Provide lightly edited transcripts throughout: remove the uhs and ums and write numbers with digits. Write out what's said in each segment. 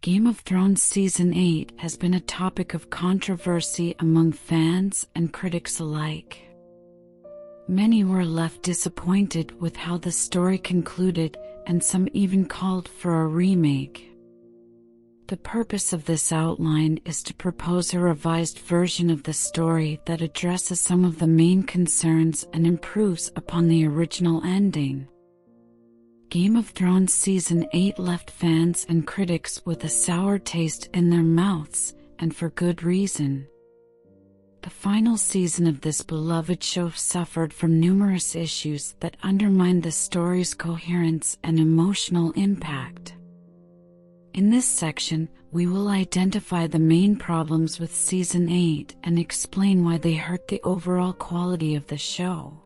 Game of Thrones Season 8 has been a topic of controversy among fans and critics alike. Many were left disappointed with how the story concluded, and some even called for a remake. The purpose of this outline is to propose a revised version of the story that addresses some of the main concerns and improves upon the original ending. Game of Thrones Season 8 left fans and critics with a sour taste in their mouths, and for good reason. The final season of this beloved show suffered from numerous issues that undermined the story's coherence and emotional impact. In this section, we will identify the main problems with Season 8 and explain why they hurt the overall quality of the show.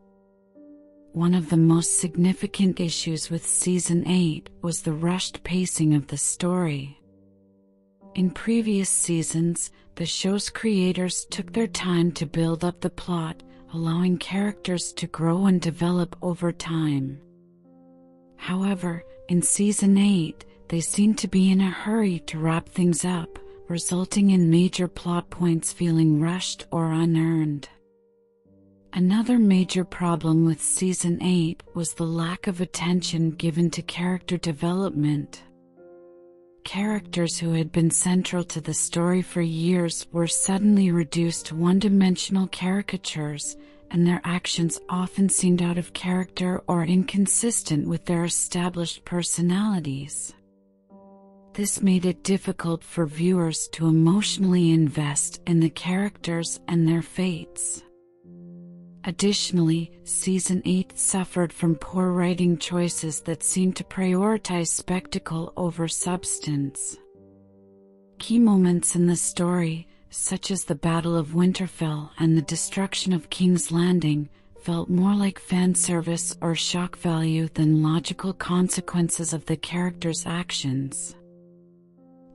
One of the most significant issues with Season 8 was the rushed pacing of the story. In previous seasons, the show's creators took their time to build up the plot, allowing characters to grow and develop over time. However, in Season 8, they seem to be in a hurry to wrap things up, resulting in major plot points feeling rushed or unearned. Another major problem with Season 8 was the lack of attention given to character development. Characters who had been central to the story for years were suddenly reduced to one-dimensional caricatures, and their actions often seemed out of character or inconsistent with their established personalities. This made it difficult for viewers to emotionally invest in the characters and their fates. Additionally, Season 8 suffered from poor writing choices that seemed to prioritize spectacle over substance. Key moments in the story, such as the Battle of Winterfell and the destruction of King's Landing, felt more like fan service or shock value than logical consequences of the characters' actions.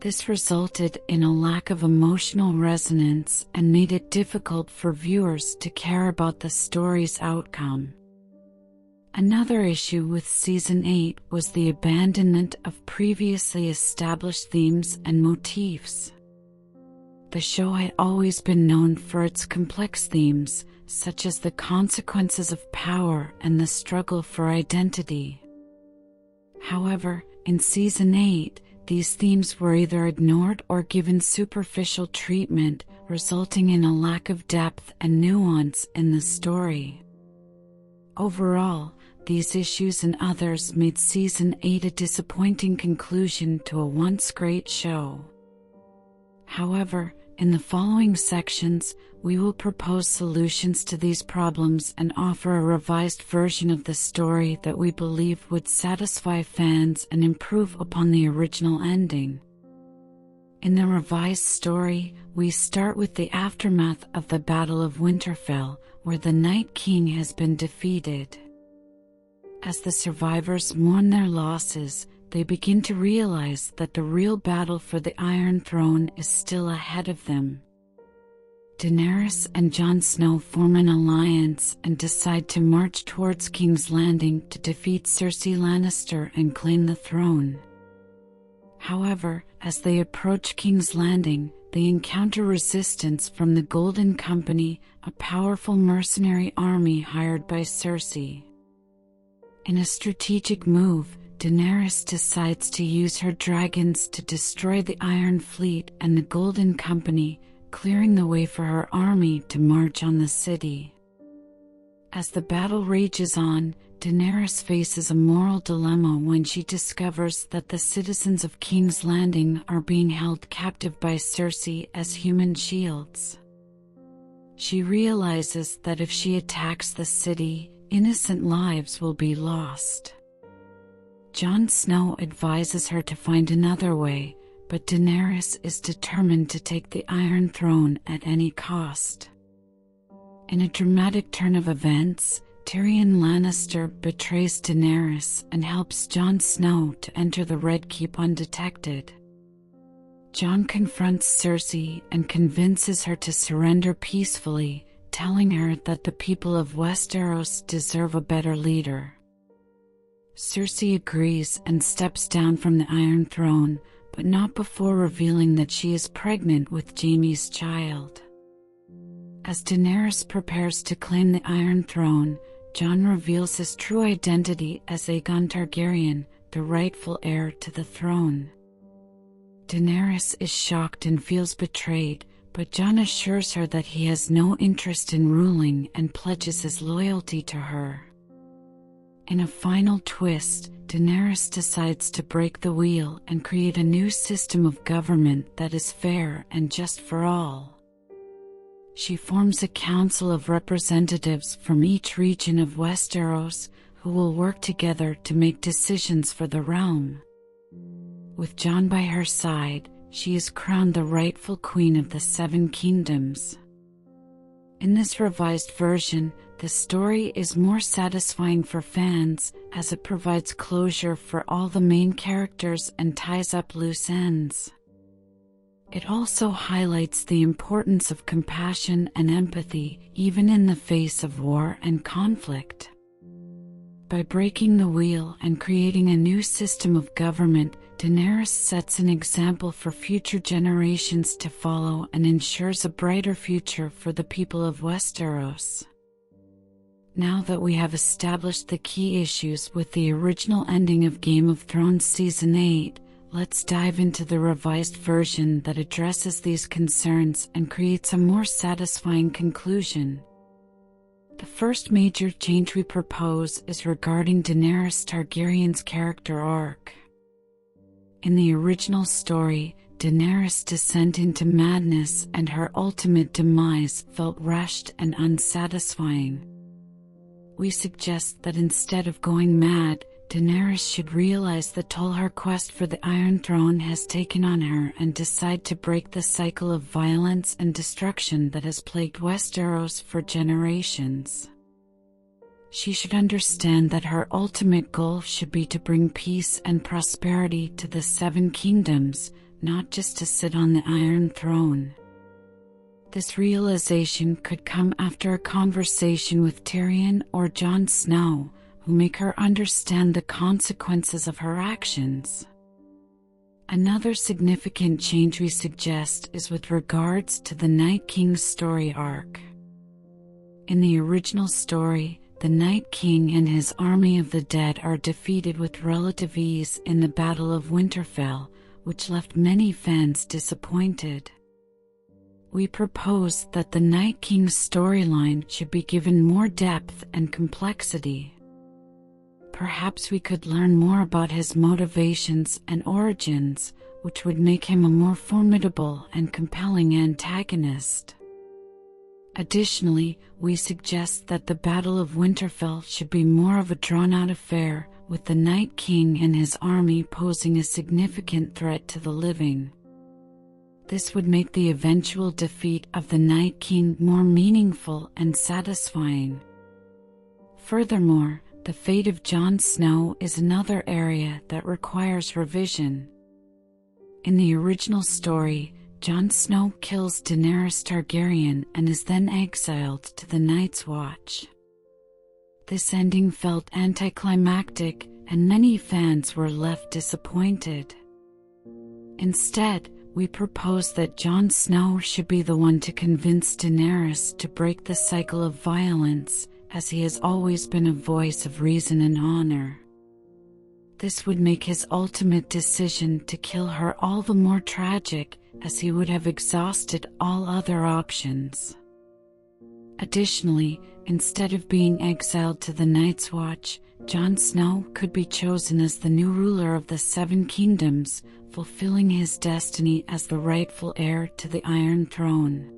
This resulted in a lack of emotional resonance and made it difficult for viewers to care about the story's outcome. Another issue with Season 8 was the abandonment of previously established themes and motifs. The show had always been known for its complex themes, such as the consequences of power and the struggle for identity. However, in Season 8, these themes were either ignored or given superficial treatment, resulting in a lack of depth and nuance in the story. Overall, these issues and others made Season 8 a disappointing conclusion to a once great show. However, in the following sections, we will propose solutions to these problems and offer a revised version of the story that we believe would satisfy fans and improve upon the original ending. In the revised story, we start with the aftermath of the Battle of Winterfell, where the Night King has been defeated. As the survivors mourn their losses, they begin to realize that the real battle for the Iron Throne is still ahead of them. Daenerys and Jon Snow form an alliance and decide to march towards King's Landing to defeat Cersei Lannister and claim the throne. However, as they approach King's Landing, they encounter resistance from the Golden Company, a powerful mercenary army hired by Cersei. In a strategic move, Daenerys decides to use her dragons to destroy the Iron Fleet and the Golden Company, clearing the way for her army to march on the city. As the battle rages on, Daenerys faces a moral dilemma when she discovers that the citizens of King's Landing are being held captive by Cersei as human shields. She realizes that if she attacks the city, innocent lives will be lost. Jon Snow advises her to find another way, but Daenerys is determined to take the Iron Throne at any cost. In a dramatic turn of events, Tyrion Lannister betrays Daenerys and helps Jon Snow to enter the Red Keep undetected. Jon confronts Cersei and convinces her to surrender peacefully, telling her that the people of Westeros deserve a better leader. Cersei agrees and steps down from the Iron Throne, but not before revealing that she is pregnant with Jaime's child. As Daenerys prepares to claim the Iron Throne, Jon reveals his true identity as Aegon Targaryen, the rightful heir to the throne. Daenerys is shocked and feels betrayed, but Jon assures her that he has no interest in ruling and pledges his loyalty to her. In a final twist, Daenerys decides to break the wheel and create a new system of government that is fair and just for all. She forms a council of representatives from each region of Westeros who will work together to make decisions for the realm. With Jon by her side, she is crowned the rightful queen of the Seven Kingdoms. In this revised version, the story is more satisfying for fans as it provides closure for all the main characters and ties up loose ends. It also highlights the importance of compassion and empathy even in the face of war and conflict. By breaking the wheel and creating a new system of government, Daenerys sets an example for future generations to follow and ensures a brighter future for the people of Westeros. Now that we have established the key issues with the original ending of Game of Thrones Season 8, let's dive into the revised version that addresses these concerns and creates a more satisfying conclusion. The first major change we propose is regarding Daenerys Targaryen's character arc. In the original story, Daenerys' descent into madness and her ultimate demise felt rushed and unsatisfying. We suggest that instead of going mad, Daenerys should realize the toll her quest for the Iron Throne has taken on her and decide to break the cycle of violence and destruction that has plagued Westeros for generations. She should understand that her ultimate goal should be to bring peace and prosperity to the Seven Kingdoms, not just to sit on the Iron Throne. This realization could come after a conversation with Tyrion or Jon Snow, who make her understand the consequences of her actions. Another significant change we suggest is with regards to the Night King's story arc. In the original story, the Night King and his army of the dead are defeated with relative ease in the Battle of Winterfell, which left many fans disappointed. We propose that the Night King's storyline should be given more depth and complexity. Perhaps we could learn more about his motivations and origins, which would make him a more formidable and compelling antagonist. Additionally, we suggest that the Battle of Winterfell should be more of a drawn-out affair, with the Night King and his army posing a significant threat to the living. This would make the eventual defeat of the Night King more meaningful and satisfying. Furthermore, the fate of Jon Snow is another area that requires revision. In the original story, Jon Snow kills Daenerys Targaryen and is then exiled to the Night's Watch. This ending felt anticlimactic, and many fans were left disappointed. Instead, we propose that Jon Snow should be the one to convince Daenerys to break the cycle of violence, as he has always been a voice of reason and honor. This would make his ultimate decision to kill her all the more tragic, as he would have exhausted all other options. Additionally, instead of being exiled to the Night's Watch, Jon Snow could be chosen as the new ruler of the Seven Kingdoms, fulfilling his destiny as the rightful heir to the Iron Throne.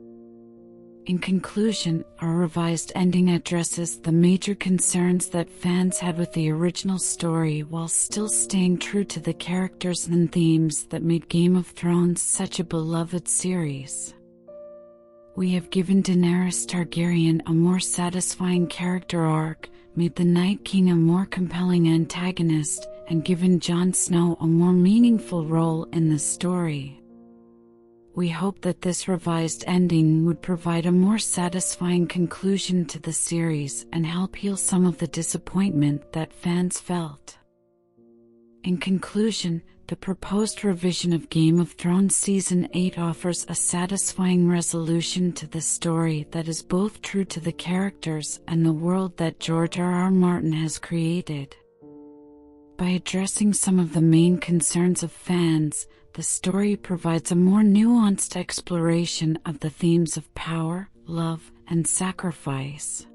In conclusion, our revised ending addresses the major concerns that fans had with the original story while still staying true to the characters and themes that made Game of Thrones such a beloved series. We have given Daenerys Targaryen a more satisfying character arc, made the Night King a more compelling antagonist, and given Jon Snow a more meaningful role in the story. We hope that this revised ending would provide a more satisfying conclusion to the series and help heal some of the disappointment that fans felt. In conclusion, the proposed revision of Game of Thrones Season 8 offers a satisfying resolution to the story that is both true to the characters and the world that George R.R. Martin has created. By addressing some of the main concerns of fans, the story provides a more nuanced exploration of the themes of power, love, and sacrifice.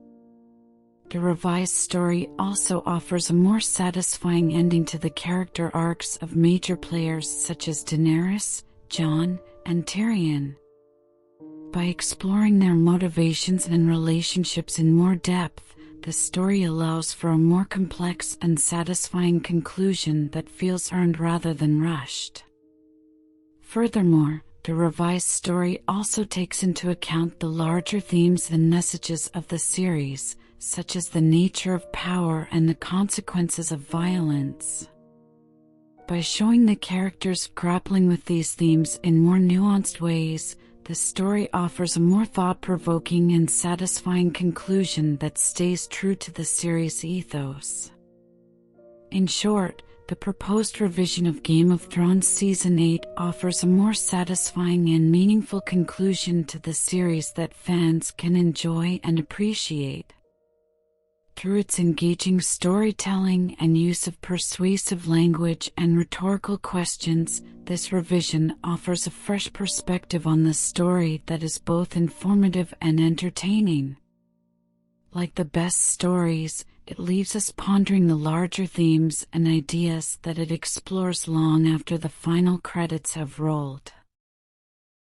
The revised story also offers a more satisfying ending to the character arcs of major players such as Daenerys, Jon, and Tyrion. By exploring their motivations and relationships in more depth, the story allows for a more complex and satisfying conclusion that feels earned rather than rushed. Furthermore, the revised story also takes into account the larger themes and messages of the series, such as the nature of power and the consequences of violence. By showing the characters grappling with these themes in more nuanced ways, the story offers a more thought-provoking and satisfying conclusion that stays true to the series' ethos. In short, the proposed revision of Game of Thrones Season 8 offers a more satisfying and meaningful conclusion to the series that fans can enjoy and appreciate. Through its engaging storytelling and use of persuasive language and rhetorical questions, this revision offers a fresh perspective on the story that is both informative and entertaining. Like the best stories, it leaves us pondering the larger themes and ideas that it explores long after the final credits have rolled.